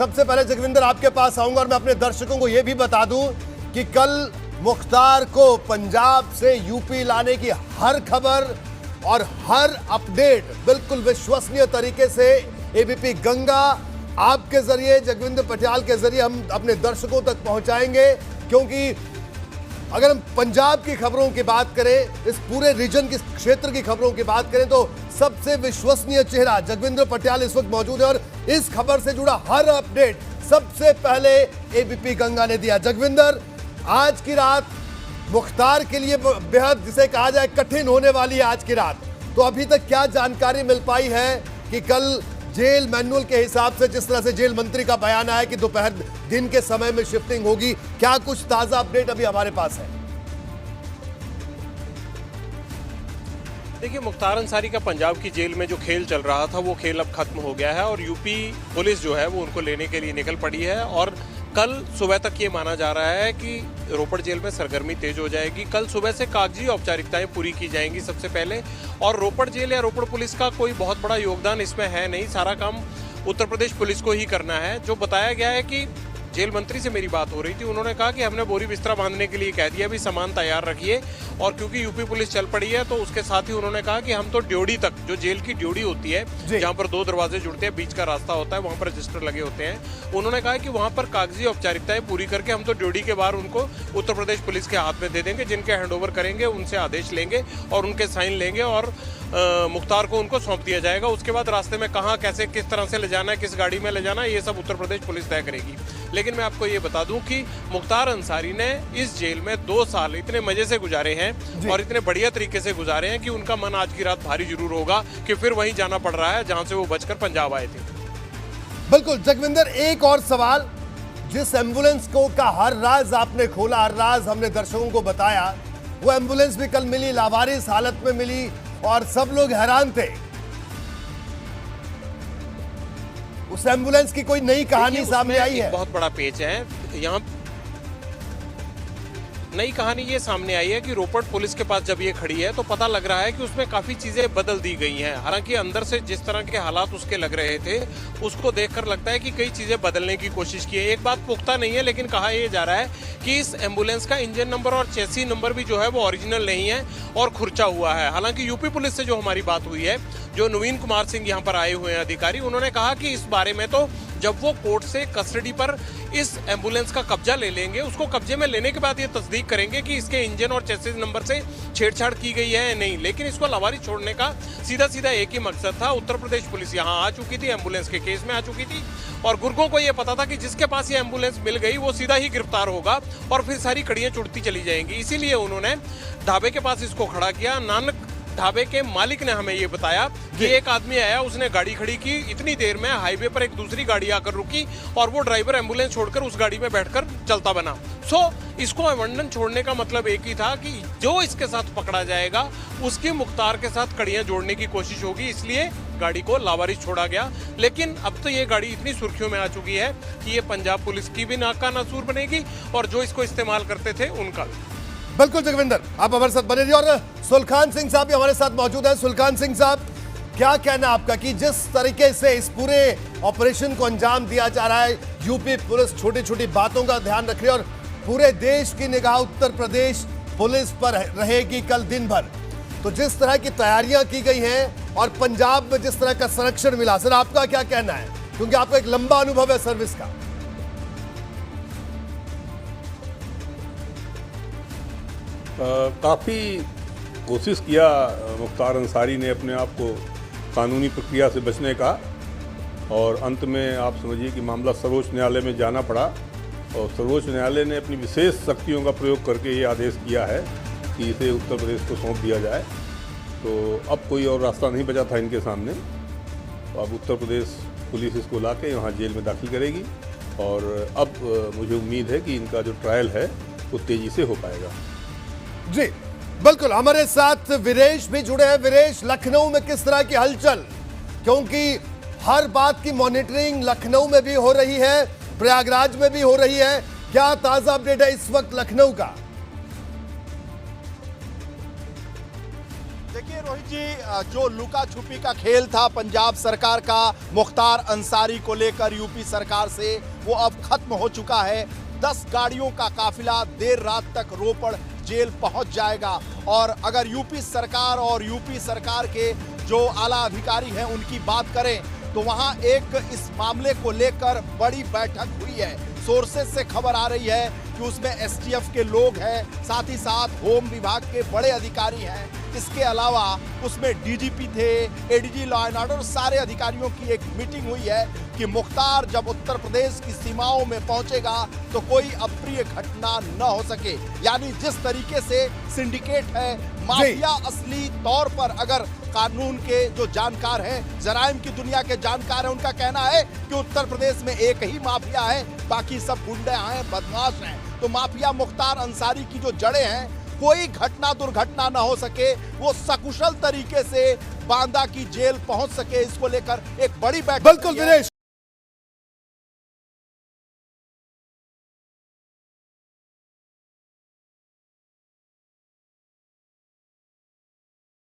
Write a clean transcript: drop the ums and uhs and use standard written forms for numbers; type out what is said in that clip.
सबसे पहले जगविंदर आपके पास आऊंगा और मैं अपने दर्शकों को यह भी बता दूं कि कल मुख्तार को पंजाब से यूपी लाने की हर खबर और हर अपडेट बिल्कुल विश्वसनीय तरीके से एबीपी गंगा आपके जरिए, जगविंदर पटियाल के जरिए हम अपने दर्शकों तक पहुंचाएंगे। क्योंकि अगर हम पंजाब की खबरों की बात करें, इस पूरे रीजन की, क्षेत्र की खबरों की बात करें, तो सबसे विश्वसनीय चेहरा जगविंदर पटियाल इस वक्त मौजूद है और इस खबर से जुड़ा हर अपडेट सबसे पहले एबीपी गंगा ने दिया। जगविंदर, आज की रात मुख्तार के लिए बेहद, जिसे कहा जाए, कठिन होने वाली है आज की रात। तो अभी तक क्या जानकारी मिल पाई है कि कल जेल मैनुअल के हिसाब से, जिस तरह से जेल मंत्री का बयान आया कि दोपहर दिन के समय में शिफ्टिंग होगी, क्या कुछ ताजा अपडेट अभी हमारे पास है? देखिए, मुख्तार अंसारी का पंजाब की जेल में जो खेल चल रहा था वो खेल अब खत्म हो गया है और यूपी पुलिस जो है वो उनको लेने के लिए निकल पड़ी है। और कल सुबह तक ये माना जा रहा है कि रोपड़ जेल में सरगर्मी तेज हो जाएगी। कल सुबह से कागजी औपचारिकताएं पूरी की जाएंगी सबसे पहले, और रोपड़ जेल या रोपड़ पुलिस का कोई बहुत बड़ा योगदान इसमें है नहीं, सारा काम उत्तर प्रदेश पुलिस को ही करना है। जो बताया गया है कि जेल मंत्री से मेरी बात हो रही थी, उन्होंने कहा कि हमने बोरी बिस्तरा बांधने के लिए कह दिया, भी सामान तैयार रखिए। और क्योंकि यूपी पुलिस चल पड़ी है तो उसके साथ ही उन्होंने कहा कि हम तो ड्योढ़ी तक, जो जेल की ड्योढ़ी होती है जहाँ पर 2 दरवाजे जुड़ते हैं, बीच का रास्ता होता है, वहाँ पर रजिस्टर लगे होते हैं, उन्होंने कहा कि वहाँ पर कागजी औपचारिकताएं पूरी करके हम तो ड्योढ़ी के बाहर उनको उत्तर प्रदेश पुलिस के हाथ में दे देंगे। जिनके हैंडओवर करेंगे उनसे आदेश लेंगे और उनके साइन लेंगे और मुख्तार को उनको सौंप दिया जाएगा। उसके बाद रास्ते में कहाँ, कैसे, किस तरह से ले जाना है, किस गाड़ी में ले जाना है, ये सब उत्तर प्रदेश पुलिस तय करेगी। लेकिन मैं आपको ये बता दूं कि मुख्तार अंसारी ने इस जेल में 2 साल इतने मजे से गुजारे हैं और इतने बढ़िया तरीके से गुजारे हैं कि उनका मन आज की रात भारी जरूर होगा कि फिर वहीं जाना पड़ रहा है जहां से वो बचकर पंजाब आए थे। बिल्कुल जगविंदर, एक और सवाल, जिस एम्बुलेंस को का हर राज आपने खोला, हर राज हमने दर्शकों को बताया, वो एम्बुलेंस भी कल मिली, लावारिस हालत में मिली और सब लोग हैरान थे। उस एम्बुलेंस की कोई नई कहानी सामने आई है? बहुत बड़ा पेच है यहाँ। नई कहानी ये सामने आई है कि रोपड़ पुलिस के पास जब ये खड़ी है तो पता लग रहा है कि उसमें काफी चीजें बदल दी गई हैं। हालांकि अंदर से जिस तरह के हालात उसके लग रहे थे उसको देखकर लगता है कि कई चीजें बदलने की कोशिश की है। एक बात पुख्ता नहीं है, लेकिन कहा यह जा रहा है कि इस एम्बुलेंस का इंजन नंबर और चेसी नंबर भी जो है वो ओरिजिनल नहीं है और खुर्चा हुआ है। हालांकि यूपी पुलिस से जो हमारी बात हुई है, जो नवीन कुमार सिंह यहाँ पर आए हुए हैं अधिकारी, उन्होंने कहा कि इस बारे में तो जब वो कोर्ट से कस्टडी पर इस एम्बुलेंस का कब्जा ले लेंगे, उसको कब्जे में लेने के बाद ये तस्दीक करेंगे कि इसके इंजन और चेसिस नंबर से छेड़छाड़ की गई है या नहीं। लेकिन इसको लावारिस छोड़ने का सीधा सीधा एक ही मकसद था। उत्तर प्रदेश पुलिस यहाँ आ चुकी थी, एम्बुलेंस के केस में आ चुकी थी और गुर्गों को ये पता था कि जिसके पास ये एम्बुलेंस मिल गई वो सीधा ही गिरफ्तार होगा और फिर सारी कड़ियां चुड़ती चली जाएंगी। इसीलिए उन्होंने ढाबे के पास इसको खड़ा किया। नानक ढाबे के मालिक ने हमें ये बताया कि एक आदमी आया, उसने गाड़ी खड़ी की, इतनी देर में हाईवे पर एक दूसरी गाड़ी आकर रुकी और वो ड्राइवर एम्बुलेंस छोड़कर उस गाड़ी में बैठकर चलता बना। इसको अवंडन छोड़ने का मतलब एक ही था कि जो इसके साथ पकड़ा जाएगा उसकी मुख्तार के साथ कड़ियां जोड़ने की कोशिश होगी, इसलिए गाड़ी को लावारिस छोड़ा गया। लेकिन अब तो ये गाड़ी इतनी सुर्खियों में आ चुकी है कि ये पंजाब पुलिस की भी नाक का नासूर बनेगी और जो इसको इस्तेमाल करते थे उनका भी। बिल्कुल जगविंदर, आप हमारे साथ बने रहिए और सुलखान सिंह साहब भी हमारे साथ मौजूद हैं। सुलखान सिंह साहब, क्या कहना आपका कि जिस तरीके से इस पूरे ऑपरेशन को अंजाम दिया जा रहा है, यूपी पुलिस छोटी छोटी बातों का ध्यान रख रही है और पूरे देश की निगाह उत्तर प्रदेश पुलिस पर रहेगी कल दिन भर, तो जिस तरह की तैयारियां की गई हैं और पंजाब में जिस तरह का संरक्षण मिला, सर आपका क्या कहना है, क्योंकि आपका एक लंबा अनुभव है सर्विस का? काफ़ी कोशिश किया मुख्तार अंसारी ने अपने आप को कानूनी प्रक्रिया से बचने का और अंत में आप समझिए कि मामला सर्वोच्च न्यायालय में जाना पड़ा और सर्वोच्च न्यायालय ने अपनी विशेष शक्तियों का प्रयोग करके ये आदेश किया है कि इसे उत्तर प्रदेश को सौंप दिया जाए। तो अब कोई और रास्ता नहीं बचा था इनके सामने, तो अब उत्तर प्रदेश पुलिस इसको ला के वहाँ जेल में दाखिल करेगी और अब मुझे उम्मीद है कि इनका जो ट्रायल है वो तेज़ी से हो पाएगा। जी बिल्कुल, हमारे साथ वीरेश भी जुड़े हैं। वीरेश, लखनऊ में किस तरह की हलचल, क्योंकि हर बात की मॉनिटरिंग लखनऊ में भी हो रही है, प्रयागराज में भी हो रही है, क्या ताजा अपडेट है इस वक्त लखनऊ का? देखिए रोहित जी, जो लुका छुपी का खेल था पंजाब सरकार का मुख्तार अंसारी को लेकर यूपी सरकार से, वो अब खत्म हो चुका है। 10 गाड़ियों का काफिला देर रात तक रोपड़ जेल पहुंच जाएगा। और अगर यूपी सरकार और यूपी सरकार के जो आला अधिकारी हैं उनकी बात करें तो वहां एक इस मामले को लेकर बड़ी बैठक हुई है। सोर्सेज से खबर आ रही है कि उसमें एसटीएफ के लोग हैं, साथ ही साथ होम विभाग के बड़े अधिकारी हैं। इसके अलावा उसमें डीजीपी थे, एडीजी लॉ एंड ऑर्डर, सारे अधिकारियों की एक मीटिंग हुई है कि मुख्तार जब उत्तर प्रदेश की सीमाओं में पहुंचेगा तो कोई अप्रिय घटना न हो सके। यानी जिस तरीके से सिंडिकेट है, माफिया असली तौर पर, अगर कानून के जो जानकार हैं, जराइम की दुनिया के जानकार हैं, उनका कहना है कि उत्तर प्रदेश में एक ही माफिया है, बाकी सब गुंडे हैं, बदमाश हैं। तो माफिया मुख्तार अंसारी की जो जड़ें हैं, कोई घटना दुर्घटना ना हो सके, वो सकुशल तरीके से बांदा की जेल पहुंच सके, इसको लेकर एक बड़ी बैठक। बिल्कुल दिनेश।